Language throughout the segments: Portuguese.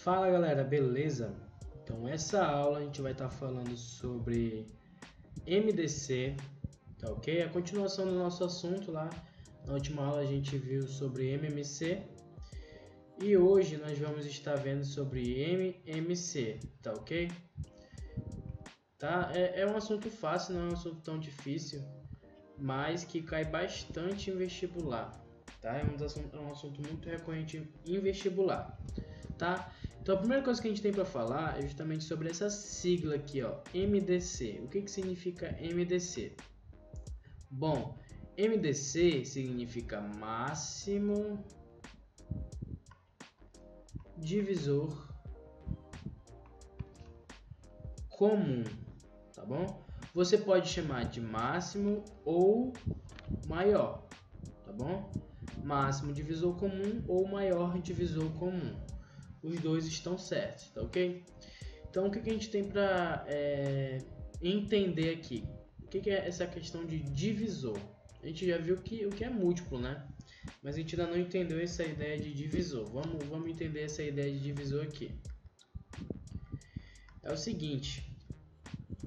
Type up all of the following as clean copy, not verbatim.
Fala galera, beleza? Então essa aula a gente vai estar falando sobre MDC, tá ok? A continuação do nosso assunto lá. Na última aula a gente viu sobre MMC e hoje nós vamos estar vendo sobre MMC, tá ok? Tá? É um assunto fácil, não é um assunto tão difícil, mas que cai bastante em vestibular, tá? É um assunto muito recorrente em vestibular, tá? Então a primeira coisa que a gente tem para falar é justamente sobre essa sigla aqui, ó, MDC. O que significa MDC? Bom, MDC significa máximo divisor comum, tá bom? Você pode chamar de máximo ou maior, tá bom? Máximo divisor comum ou maior divisor comum. Os dois estão certos, tá ok? Então o que a gente tem para entender aqui? O que é essa questão de divisor? A gente já viu o que é múltiplo, né? Mas a gente ainda não entendeu essa ideia de divisor. Vamos entender essa ideia de divisor aqui. É o seguinte,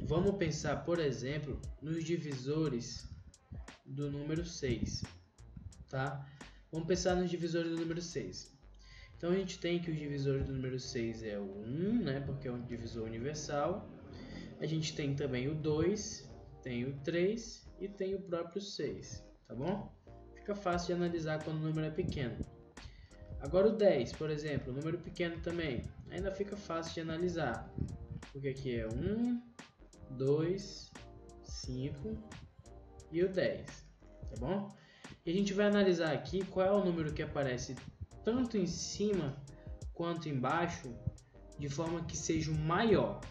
vamos pensar, por exemplo, nos divisores do número 6, tá? Vamos pensar nos divisores do número 6. Então a gente tem que os divisores do número 6 é o 1, né, porque é um divisor universal. A gente tem também o 2, tem o 3 e tem o próprio 6, tá bom? Fica fácil de analisar quando o número é pequeno. Agora o 10, por exemplo, número pequeno também, ainda fica fácil de analisar, porque aqui é 1, 2, 5 e o 10, tá bom? E a gente vai analisar aqui qual é o número que aparece tanto em cima quanto embaixo, de forma que seja o maior.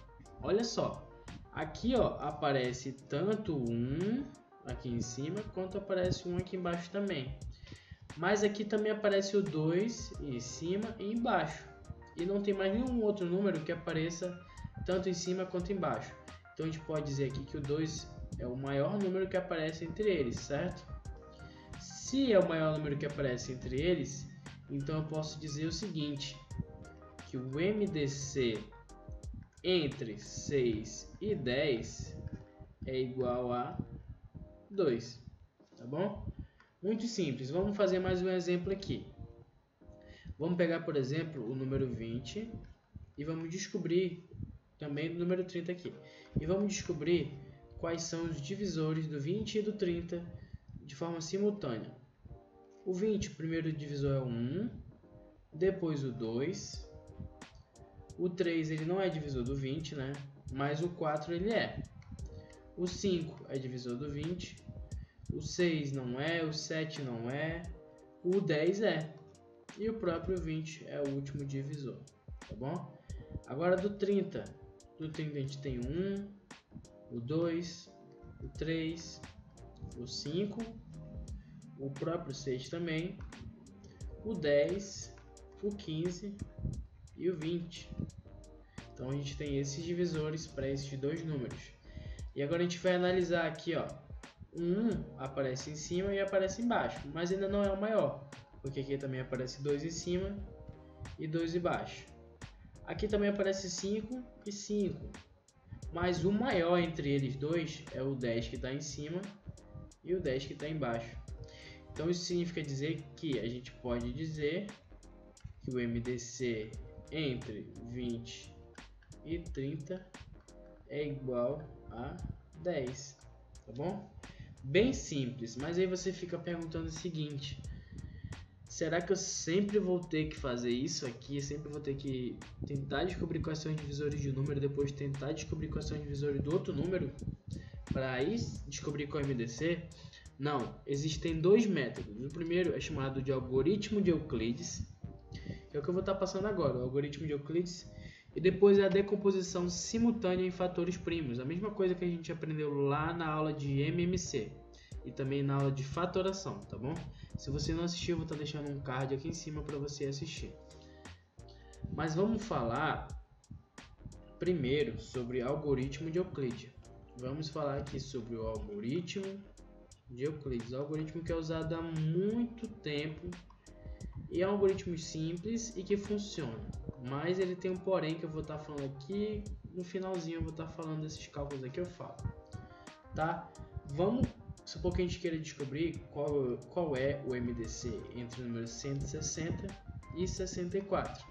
Olha só, aqui ó, aparece tanto 1 aqui em cima, quanto aparece 1 aqui embaixo também. Mas aqui também aparece o 2 em cima e embaixo. E não tem mais nenhum outro número que apareça tanto em cima quanto embaixo. Então a gente pode dizer aqui que o 2 é o maior número que aparece entre eles, certo? Se é o maior número que aparece entre eles, então eu posso dizer o seguinte, que o MDC entre 6 e 10 é igual a 2, tá bom? Muito simples, vamos fazer mais um exemplo aqui. Vamos pegar, por exemplo, o número 20 e vamos descobrir também o número 30 aqui. E vamos descobrir quais são os divisores do 20 e do 30 de forma simultânea. O 20, o primeiro divisor é o 1, depois o 2, o 3 ele não é divisor do 20, né? Mas o 4 ele é. O 5 é divisor do 20, o 6 não é, o 7 não é, o 10 é. E o próprio 20 é o último divisor, tá bom? Agora do 30 a gente tem o 1, o 2, o 3, o 5, o próprio 6 também, o 10, o 15 e o 20. Então a gente tem esses divisores para esses dois números. E agora a gente vai analisar aqui, ó. O 1 aparece em cima e aparece embaixo, mas ainda não é o maior, porque aqui também aparece 2 em cima e 2 embaixo. Aqui também aparece 5 e 5, mas o maior entre eles dois é o 10 que está em cima e o 10 que está embaixo. Então isso significa dizer que a gente pode dizer que o MDC entre 20 e 30 é igual a 10, tá bom? Bem simples, mas aí você fica perguntando o seguinte: será que eu sempre vou ter que fazer isso aqui? Eu sempre vou ter que tentar descobrir quais são os divisores de um número, depois tentar descobrir quais são os divisores do outro número, para aí descobrir qual é o MDC? Não, existem dois métodos. O primeiro é chamado de algoritmo de Euclides, que é o que eu vou estar passando agora, o algoritmo de Euclides, e depois é a decomposição simultânea em fatores primos, a mesma coisa que a gente aprendeu lá na aula de MMC e também na aula de fatoração, tá bom? Se você não assistiu, eu vou estar deixando um card aqui em cima para você assistir. Mas vamos falar primeiro sobre algoritmo de Euclides. Vamos falar aqui sobre o algoritmo de Euclides, algoritmo que é usado há muito tempo e é um algoritmo simples e que funciona. Mas ele tem um porém que eu vou estar falando aqui. No finalzinho eu vou estar falando desses cálculos aqui, eu falo. Tá? Vamos supor que a gente queira descobrir qual é o MDC entre o número 160 e 64.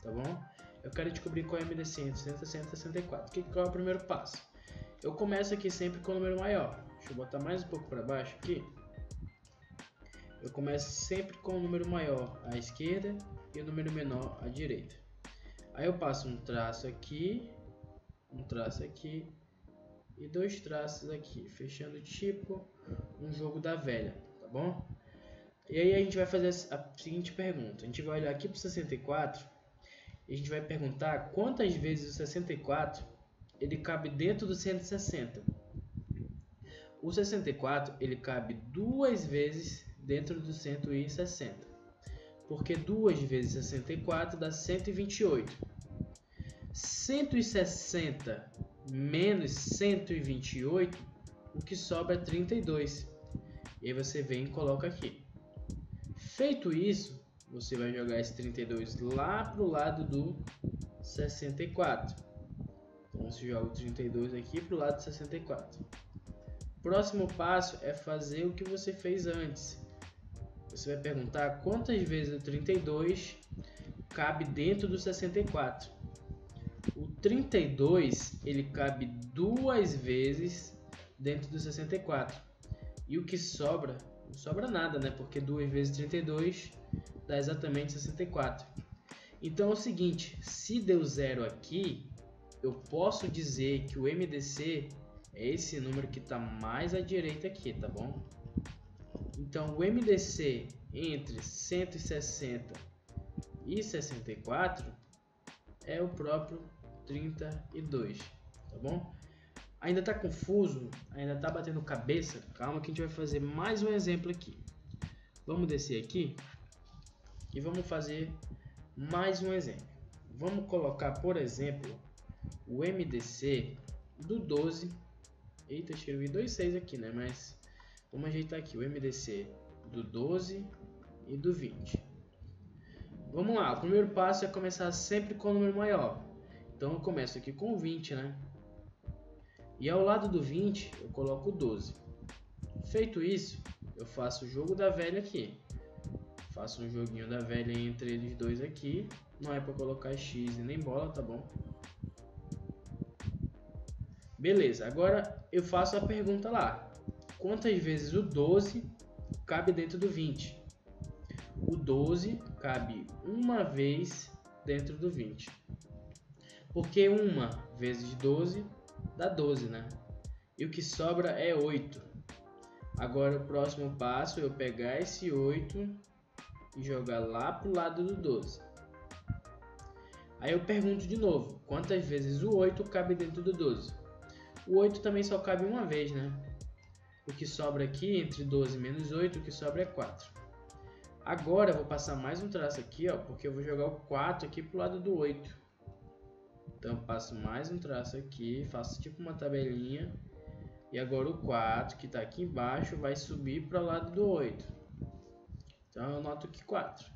Tá bom? Eu quero descobrir qual é o MDC entre 160 e 64. Qual é o primeiro passo? Eu começo aqui sempre com o número maior. Deixa eu botar mais um pouco para baixo aqui. Eu começo sempre com o número maior à esquerda e o número menor à direita. Aí eu passo um traço aqui e dois traços aqui, fechando tipo um jogo da velha, tá bom? E aí a gente vai fazer a seguinte pergunta. A gente vai olhar aqui para o 64 e a gente vai perguntar quantas vezes o 64 ele cabe dentro do 160. O 64 ele cabe duas vezes dentro do 160, porque 2 vezes 64 dá 128. 160 menos 128, o que sobra é 32. E aí você vem e coloca aqui. Feito isso, você vai jogar esse 32 lá para o lado do 64. Então você joga o 32 aqui para o lado do 64. Próximo passo é fazer o que você fez antes. Você vai perguntar quantas vezes o 32 cabe dentro do 64. O 32 ele cabe duas vezes dentro do 64. E o que sobra, não sobra nada, né? Porque 2 vezes 32 dá exatamente 64. Então é o seguinte, se deu zero aqui, eu posso dizer que o MDC é esse número que está mais à direita aqui, tá bom? Então o MDC entre 160 e 64 é o próprio 32, tá bom? Ainda está confuso? Ainda está batendo cabeça? Calma que a gente vai fazer mais um exemplo aqui. Vamos descer aqui e vamos fazer mais um exemplo. Vamos colocar, por exemplo, o MDC do 12. Eita, escrevi 2,6 aqui, né? Mas vamos ajeitar aqui o MDC do 12 e do 20. Vamos lá, o primeiro passo é começar sempre com o número maior. Então eu começo aqui com o 20, né? E ao lado do 20 eu coloco o 12. Feito isso, eu faço o jogo da velha aqui. Faço um joguinho da velha entre eles dois aqui. Não é para colocar X e nem bola, tá bom? Beleza, agora eu faço a pergunta lá. Quantas vezes o 12 cabe dentro do 20? O 12 cabe uma vez dentro do 20. Porque 1 vezes 12 dá 12, né? E o que sobra é 8. Agora o próximo passo é eu pegar esse 8 e jogar lá pro lado do 12. Aí eu pergunto de novo, quantas vezes o 8 cabe dentro do 12? O 8 também só cabe uma vez, né? O que sobra aqui, entre 12 menos 8, o que sobra é 4. Agora eu vou passar mais um traço aqui, ó, porque eu vou jogar o 4 aqui pro lado do 8. Então eu passo mais um traço aqui, faço tipo uma tabelinha. E agora o 4, que está aqui embaixo, vai subir para o lado do 8. Então eu anoto aqui 4.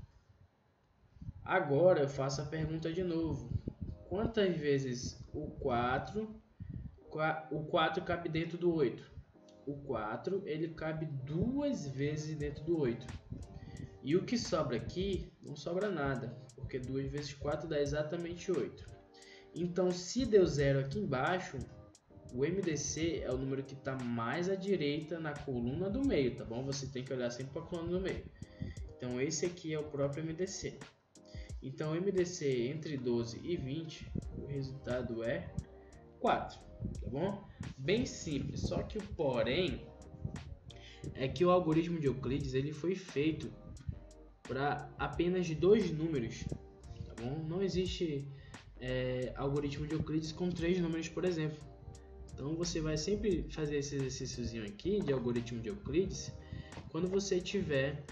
Agora eu faço a pergunta de novo. Quantas vezes o 4 cabe dentro do 8? O 4 ele cabe duas vezes dentro do 8. E o que sobra aqui não sobra nada, porque 2 vezes 4 dá exatamente 8. Então se deu zero aqui embaixo, o MDC é o número que está mais à direita na coluna do meio, tá bom? Você tem que olhar sempre para a coluna do meio. Então esse aqui é o próprio MDC. Então o MDC entre 12 e 20, o resultado é 4, tá bom? Bem simples, só que o porém é que o algoritmo de Euclides ele foi feito para apenas dois números, tá bom? Não existe algoritmo de Euclides com 3 números, por exemplo. Então você vai sempre fazer esse exercíciozinho aqui de algoritmo de Euclides quando você tiver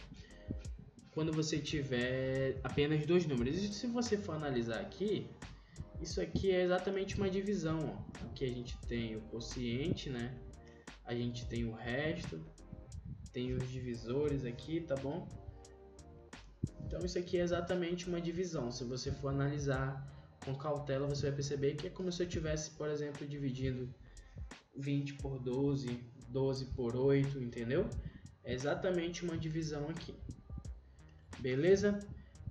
apenas dois números. E se você for analisar aqui, isso aqui é exatamente uma divisão, ó. Aqui a gente tem o quociente, né? A gente tem o resto, tem os divisores aqui, tá bom? Então isso aqui é exatamente uma divisão. Se você for analisar com cautela, você vai perceber que é como se eu estivesse, por exemplo, dividindo 20 por 12, 12 por 8, entendeu? É exatamente uma divisão aqui. Beleza?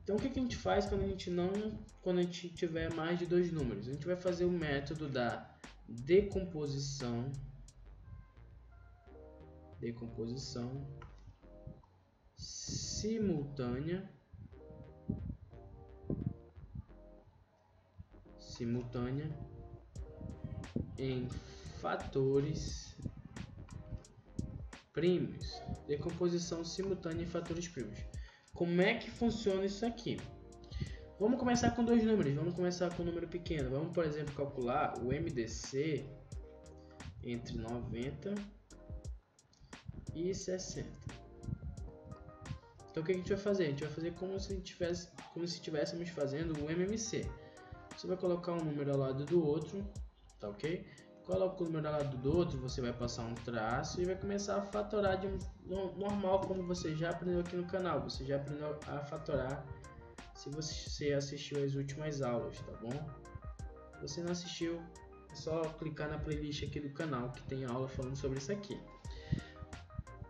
Então o que a gente faz quando a gente tiver mais de dois números? A gente vai fazer o método da decomposição simultânea em fatores primos. Decomposição simultânea em fatores primos. Como é que funciona isso aqui? Vamos começar com dois números. Vamos começar com um número pequeno. Vamos, por exemplo, calcular o MDC entre 90 e 60. Então o que a gente vai fazer? A gente vai fazer como se estivéssemos fazendo o MMC. Você vai colocar um número ao lado do outro, tá ok? Coloca o número ao lado do outro, você vai passar um traço e vai começar a fatorar de normal, como você já aprendeu aqui no canal. Você já aprendeu a fatorar se você assistiu as últimas aulas, tá bom? Se você não assistiu, é só clicar na playlist aqui do canal que tem aula falando sobre isso aqui.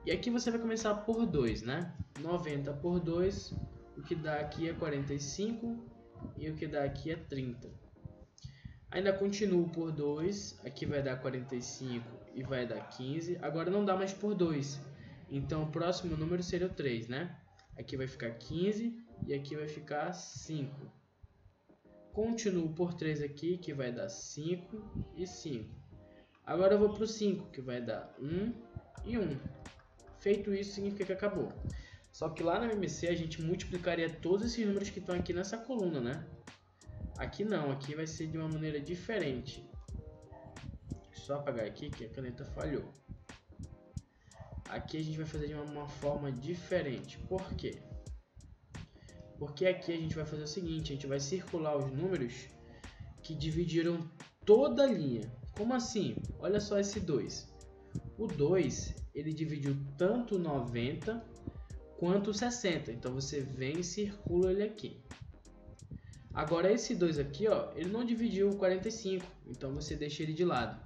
E aqui você vai começar por 2, né? 90 por 2, o que dá aqui é 45 e o que dá aqui é 30. Ainda continuo por 2, aqui vai dar 45 e vai dar 15. Agora não dá mais por 2, então o próximo número seria o 3, né? Aqui vai ficar 15 e aqui vai ficar 5. Continuo por 3 aqui, que vai dar 5 e 5. Agora eu vou para o 5, que vai dar 1 e 1. Feito isso, significa que acabou. Só que lá no MMC a gente multiplicaria todos esses números que estão aqui nessa coluna, né? Aqui não, aqui vai ser de uma maneira diferente. Só apagar aqui que a caneta falhou. Aqui a gente vai fazer de uma forma diferente. Por quê? Porque aqui a gente vai fazer o seguinte, a gente vai circular os números que dividiram toda a linha. Como assim? Olha só esse 2. O 2, ele dividiu tanto 90 quanto 60. Então você vem e circula ele aqui. Agora esse 2 aqui, ó, ele não dividiu o 45, então você deixa ele de lado.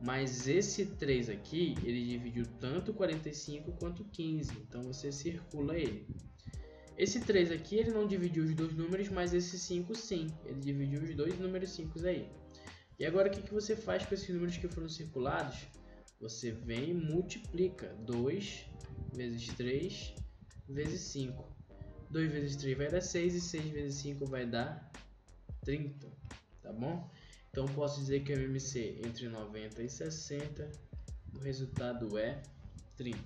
Mas esse 3 aqui, ele dividiu tanto 45 quanto 15, então você circula ele. Esse 3 aqui, ele não dividiu os dois números, mas esse 5 sim, ele dividiu os dois números 5 aí. E agora o que você faz com esses números que foram circulados? Você vem e multiplica 2 vezes 3 vezes 5. 2 vezes 3 vai dar 6 e 6 vezes 5 vai dar 30, tá bom? Então posso dizer que o MMC entre 90 e 60, o resultado é 30.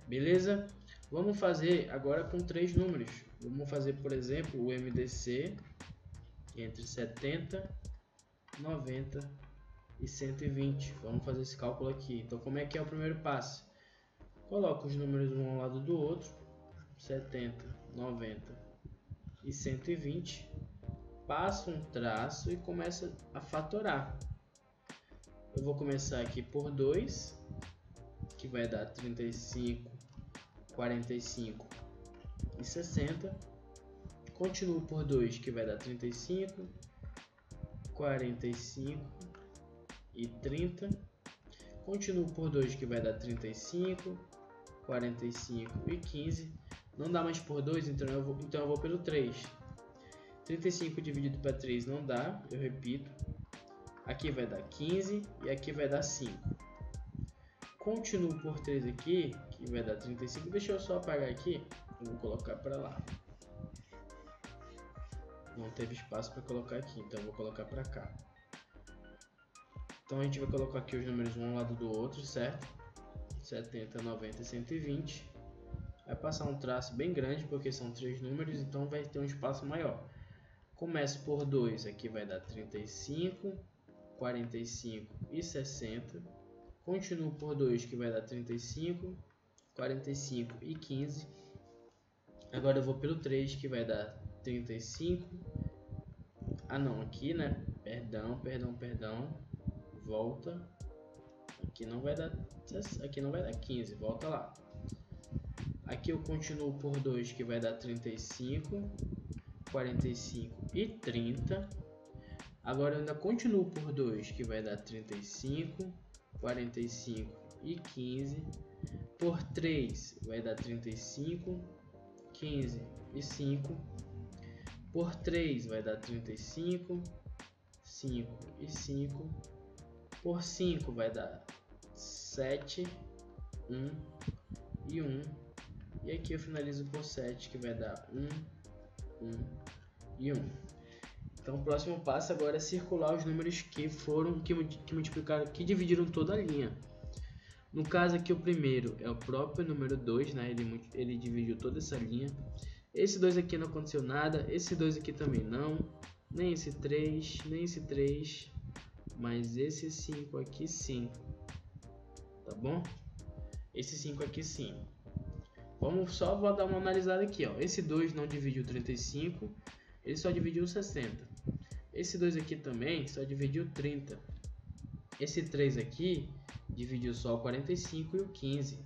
Beleza? Vamos fazer agora com três números. Vamos fazer, por exemplo, o MDC entre 70, 90 e 120. Vamos fazer esse cálculo aqui. Então como é que é o primeiro passo? Coloco os números um ao lado do outro, 70, 90 e 120, passo um traço e começo a fatorar. Eu vou começar aqui por 2, que vai dar 35, 45 e 60. Continuo por 2, que vai dar 35, 45 e 30. Continuo por 2, que vai dar 35, 45 e 15. Não dá mais por 2, então eu vou pelo 3. 35 dividido para 3 não dá, eu repito. Aqui vai dar 15 e aqui vai dar 5. Continuo por 3 aqui, que vai dar 35. Deixa eu só apagar aqui, eu vou colocar para lá. Não teve espaço para colocar aqui, então eu vou colocar para cá. Então a gente vai colocar aqui os números um ao lado do outro, certo? 70, 90 e 120. Vai passar um traço bem grande, porque são três números, então vai ter um espaço maior. Começo por 2, aqui vai dar 35, 45 e 60. Continuo por 2, que vai dar 35, 45 e 15. Agora eu vou pelo 3, que vai dar 35. Ah não, aqui né? Perdão. Volta. Aqui não vai dar 15, volta lá. Aqui eu continuo por 2, que vai dar 35, 45 e 30. Agora eu ainda continuo por 2, que vai dar 35, 45 e 15. Por 3 vai dar 35, 15 e 5. Por 3 vai dar 35, 5 e 5. Por 5 vai dar 7, 1 e 1. E aqui eu finalizo por 7, que vai dar 1, 1 e 1. Então o próximo passo agora é circular os números que multiplicaram, que dividiram toda a linha. No caso aqui o primeiro é o próprio número 2, né? Ele dividiu toda essa linha. Esse 2 aqui não aconteceu nada, esse 2 aqui também não, nem esse 3, nem esse 3, mas esse 5 aqui sim, tá bom? Esse 5 aqui sim. Vou dar uma analisada aqui, ó. Esse 2 não dividiu 35, ele só dividiu 60. Esse 2 aqui também só dividiu 30. Esse 3 aqui dividiu só o 45 e o 15.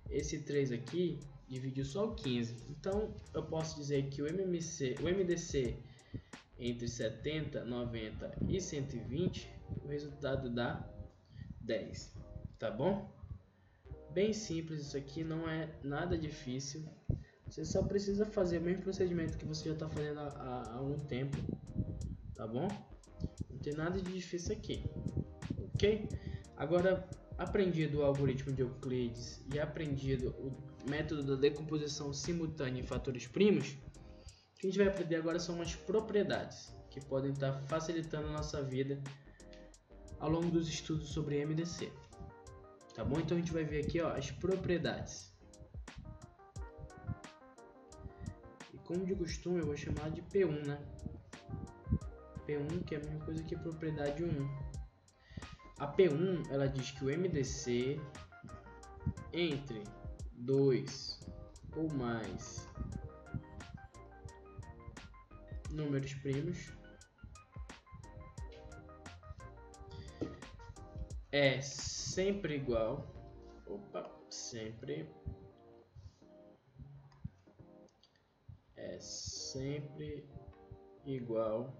Esse 3 aqui dividiu só o 15. Então eu posso dizer que o MDC entre 70, 90 e 120, o resultado dá 10, tá bom? Bem simples isso aqui, não é nada difícil. Você só precisa fazer o mesmo procedimento que você já está fazendo há algum tempo, tá bom? Não tem nada de difícil aqui, ok? Agora, aprendido o algoritmo de Euclides e aprendido o método da decomposição simultânea em fatores primos, o que a gente vai aprender agora são umas propriedades que podem estar facilitando a nossa vida ao longo dos estudos sobre MDC. Tá bom? Então a gente vai ver aqui, ó, as propriedades. E como de costume eu vou chamar de P1, né? P1 que é a mesma coisa que propriedade 1. A P1 ela diz que o MDC entre 2 ou mais números primos é sempre igual, sempre igual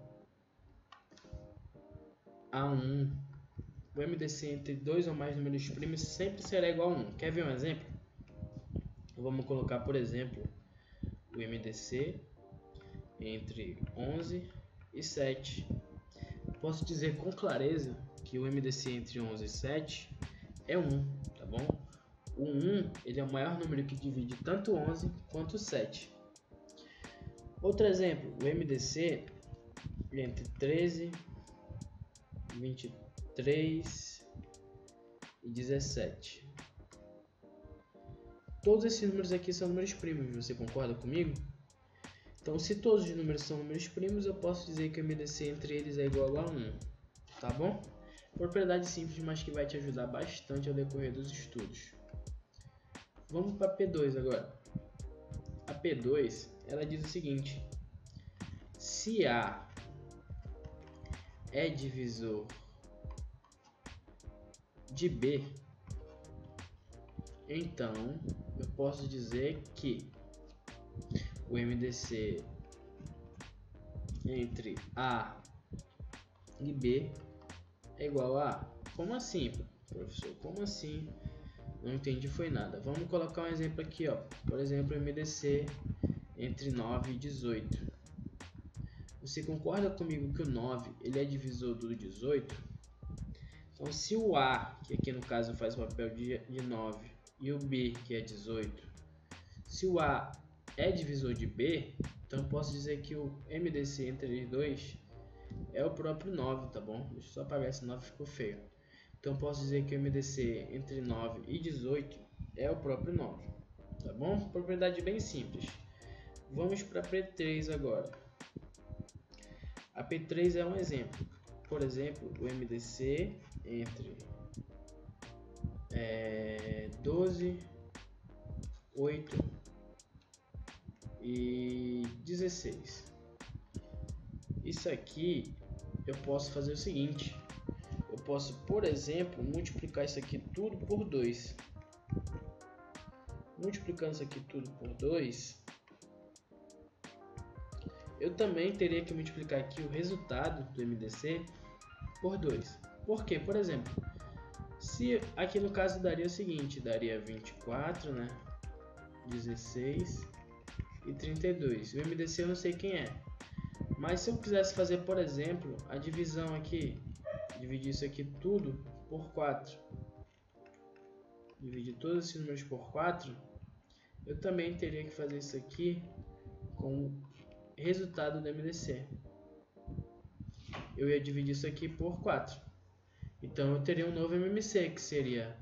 a 1. O MDC entre 2 ou mais números primos sempre será igual a 1. Quer ver um exemplo? Vamos colocar, por exemplo, o MDC entre 11 e 7. Posso dizer com clareza que o MDC entre 11 e 7 é 1, tá bom? O 1 ele é o maior número que divide tanto 11 quanto 7. Outro exemplo, o MDC entre 13, 23 e 17. Todos esses números aqui são números primos, você concorda comigo? Então, se todos os números são números primos, eu posso dizer que o MDC entre eles é igual a 1, tá bom? Propriedade simples, mas que vai te ajudar bastante ao decorrer dos estudos. Vamos para P2 agora. A P2, ela diz o seguinte: se A é divisor de B, então eu posso dizer que o MDC entre A e B é igual a A. Como assim, professor? Como assim? Não entendi foi nada. Vamos colocar um exemplo aqui, ó. Por exemplo, MDC entre 9 e 18. Você concorda comigo que o 9 ele é divisor do 18? Então, se o A, que aqui no caso faz o papel de 9, e o B, que é 18, se o A é divisor de B, então eu posso dizer que o MDC entre os dois é o próprio 9, tá bom? Deixa eu só apagar esse 9, ficou feio. Então eu posso dizer que o MDC entre 9 e 18 é o próprio 9, tá bom? Propriedade bem simples. Vamos para a P3 agora. A P3 é um exemplo. Por exemplo, o MDC entre 12, 8 e 16. Isso aqui eu posso fazer o seguinte: eu posso, por exemplo, multiplicar isso aqui tudo por 2. multiplicando isso aqui tudo por 2, eu também teria que multiplicar aqui o resultado do MDC por 2. Por quê? Por exemplo, se aqui no caso daria o seguinte, daria 24, né? 16 e 32. O MDC eu não sei quem é. Mas se eu quisesse fazer, por exemplo, a divisão aqui, dividir isso aqui tudo por 4, dividir todos esses números por 4, eu também teria que fazer isso aqui com o resultado do MDC. Eu ia dividir isso aqui por 4. Então eu teria um novo MMC, que seria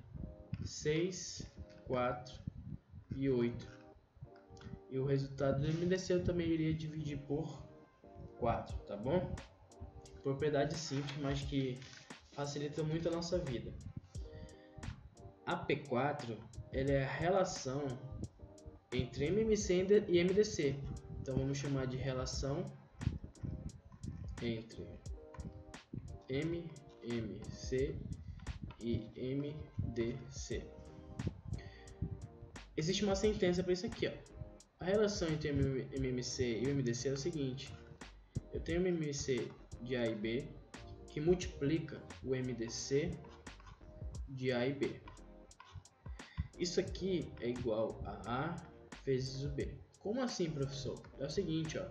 6, 4 e 8. E o resultado do MDC eu também iria dividir por 4, tá bom? Propriedade simples, mas que facilita muito a nossa vida. A P4 ela é a relação entre MMC e MDC. Então vamos chamar de relação entre MMC e MDC. Existe uma sentença para isso aqui, ó. A relação entre MMC e MDC é o seguinte: eu tenho o MMC de A e B que multiplica o MDC de A e B. Isso aqui é igual a A vezes o B. Como assim, professor? É o seguinte, ó.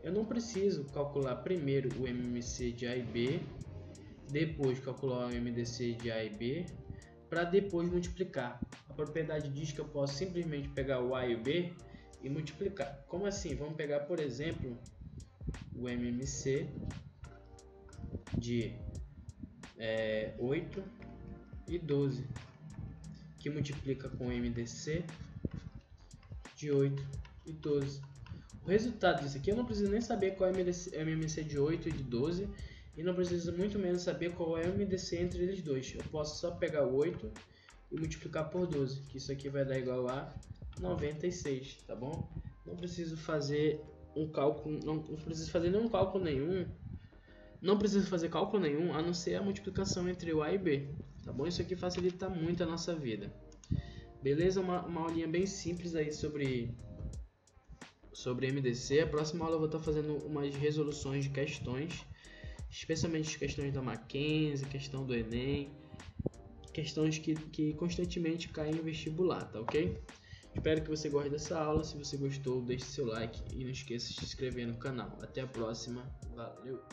Eu não preciso calcular primeiro o MMC de A e B, depois calcular o MDC de A e B, para depois multiplicar. A propriedade diz que eu posso simplesmente pegar o A e o B e multiplicar. Como assim? Vamos pegar, por exemplo, o MMC de 8 e 12, que multiplica com o MDC de 8 e 12. O resultado disso aqui eu não preciso nem saber qual é o MMC de 8 e de 12, e não preciso muito menos saber qual é o MDC entre eles dois. Eu posso só pegar o 8 e multiplicar por 12, que isso aqui vai dar igual a 96, tá bom? Não preciso fazer um cálculo, não preciso fazer nenhum cálculo nenhum. Não preciso fazer cálculo nenhum, a não ser a multiplicação entre o A e B, tá bom? Isso aqui facilita muito a nossa vida. Beleza? Uma aulinha bem simples aí sobre MDC. A próxima aula eu vou estar fazendo umas resoluções de questões, especialmente as questões da Mackenzie, questão do Enem, questões que constantemente caem em vestibular, tá ok? Espero que você goste dessa aula. Se você gostou, deixe seu like e não esqueça de se inscrever no canal. Até a próxima. Valeu!